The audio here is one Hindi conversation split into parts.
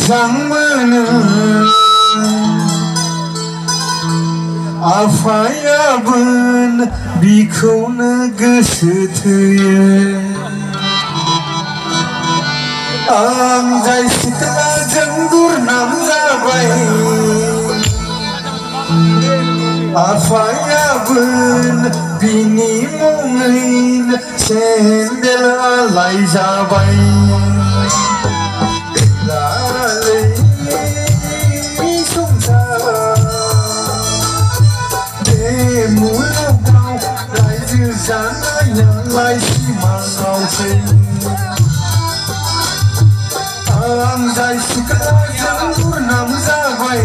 मोजां मोनो आफायाबो बिखौनो गोसो थोयो आं जाय सिख्लाजों दुरनाम जाबाय आफायाबो बिनि मुङैनो सेन्देल आलाय जाबाय मुलुगाव रायजो जानायालाय सिमाङावसै आं जाय सिख्लाजों दुरनाम जाबाय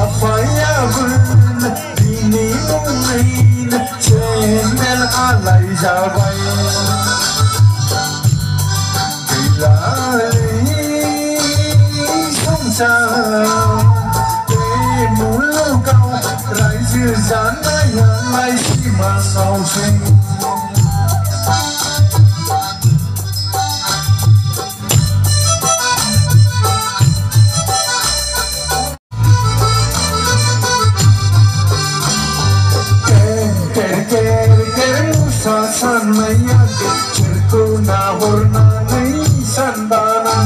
आफायाबो बिनि मुङैनो सेन्देल आलाय जाबाय गैलालै संसार मुलुगाव रायजो जानायालाय सिमाङावसै मुसा साननाया सोरखौ नाहरनानै सानबाना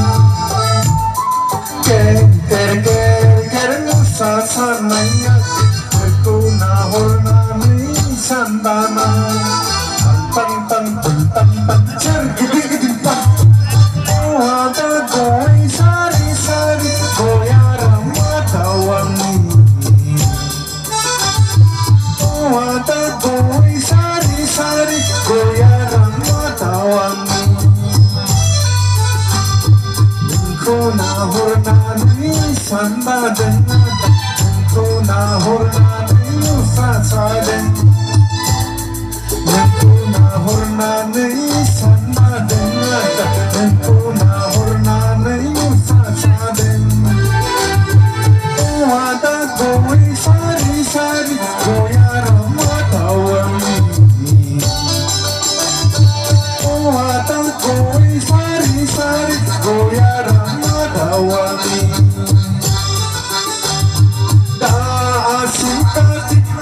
मुसा साननाया सोरखौ नाहरनानै सानबाना सोर गिदिर गिदिर दा गय सारि सारि गया माथावानि दा गय सारि सारि गया माथावानि नोंखौ नाहरनानै सानबादों नोंखौ नाहरनानै मुसा सादों नोंखौ नाहरनानै सानबादों नोंखौ नाहरनानै मुसा सादों दा गय सारि सारि गया माथावानि दा गय सारि सारि गया माथावानि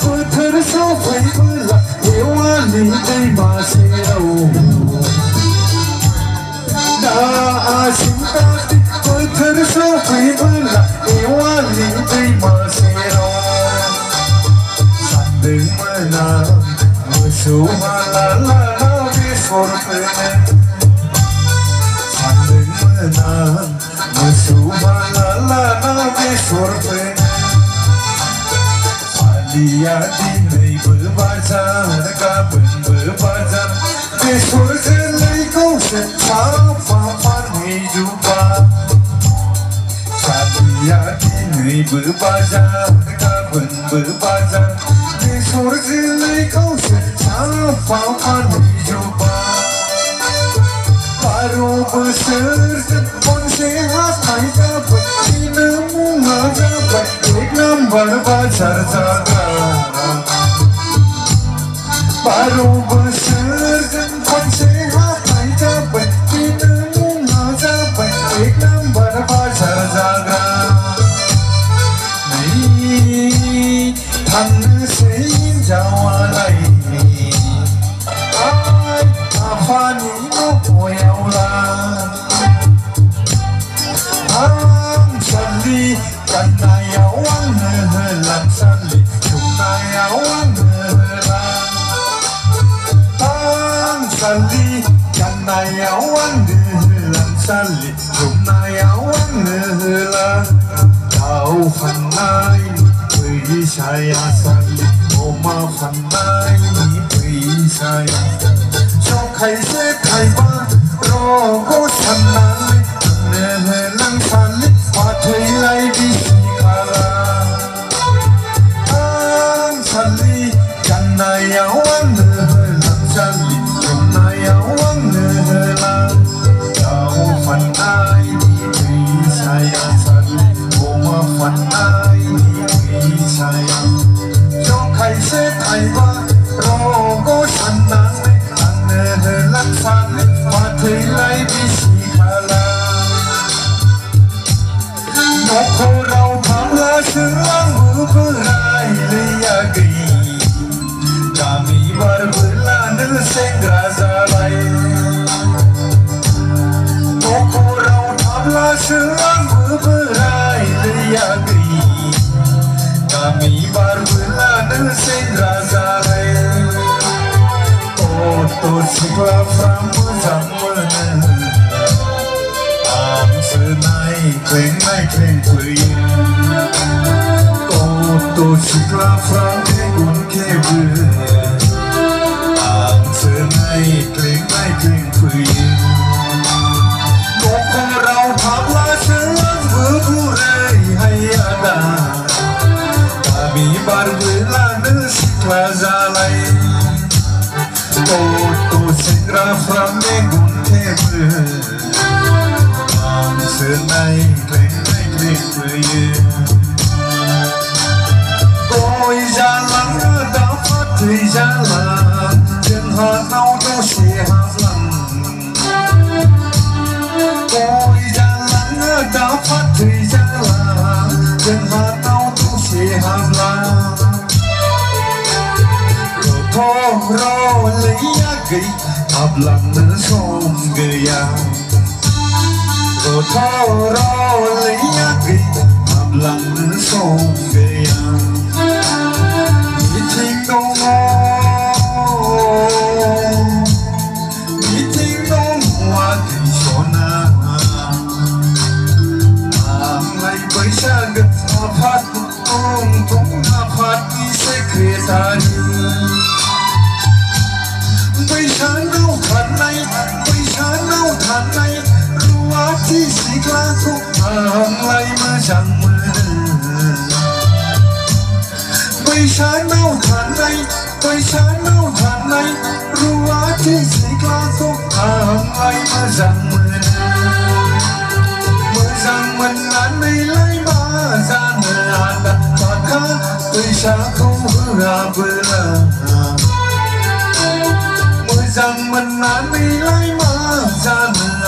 बोथोर सफैबोला देवालि दैमा सेराव बोथोर सफैबोला देवालि दैमा सेराव सानदोंमोन आं मोसौ माला लाना बेसर फोनो सानदोंमोन आं मोसौ माला लाना बेसर फोनो दिया दिनैबो बाजार गाबोनबो बाजार बेसर जोलैखौसो साफा फानहैजोबा सादिया दिनैबो बाजार गाबोनबो बाजार बेसर जोलैखौसो साफा फानहैजोबा 12 बोसोरजों खनसे हाथाय जाबाय बिनो मुङा जाबाय 1 नाम्बार बाजार जाग्रा 12 बोसोरजों खनसे हाथाय जाबाय बिनो मुङा जाबाय 1 नाम्बार बाजार जाग्रा नै थांनोसै हिनजावालाय आफानि सालि गाननायाव आंनो होलां सालि जोमनायाव आंनो होलां सालि गाननायाव आंनो होलां सालि जोमनायाव आंनो होलां दाउ फाननायनि फैसाया सालि अमा फाननायनि फैसाया जखायसे थाइबा रग' साननानै आंनो होलां सालि फाथैलाय बिसि खाला सालि गाननायाव आंनो होलां सालि जोमनायाव आंनो होलां दाउ फाननायनि फैसाया सालि अमा फाननायनि फैसाया जखायसे थाइबा रग' साननानै आंनो होलां सालि फाथैलाय बिसि खाला cô rau tham lá sương bữa bữa ai lấy gầy kami berbela sengra zalai cô rau tham lá sương bữa bữa ai lấy gầy kami berbela sengra zalai to sikla from zaman Senai kleng plui to sikla from gun kebu senai kleng plui ko rau tham la sương bữa bữa hai ada kami berbela sikla zalai to sikla from gun kebu senai kleng plui Côi ra lắng đã phát thời gian là chân hạt nâu đâu sẽ hạt lặng Côi ra lắng đã phát thời gian là chân hạt nâu đâu sẽ hạt lặng Rồi thô rô lấy gầy hạt lặng nữa xôm gầy Rồi thô rô lấy gầy hạt lặng nữa xôm gầyที่สีกลาทุกทางไล่มาจากมือไปช้าเน่าทานในไปช้าเน่าทานในรู้ว่าที่สีกลาทุกทางไล่มาจากมือrằng mình ăn đi lấy mà ra người ăn đặt mặt khác tôi sẽ không hứa vừa là rằng mình ăn đi lấy mà ra người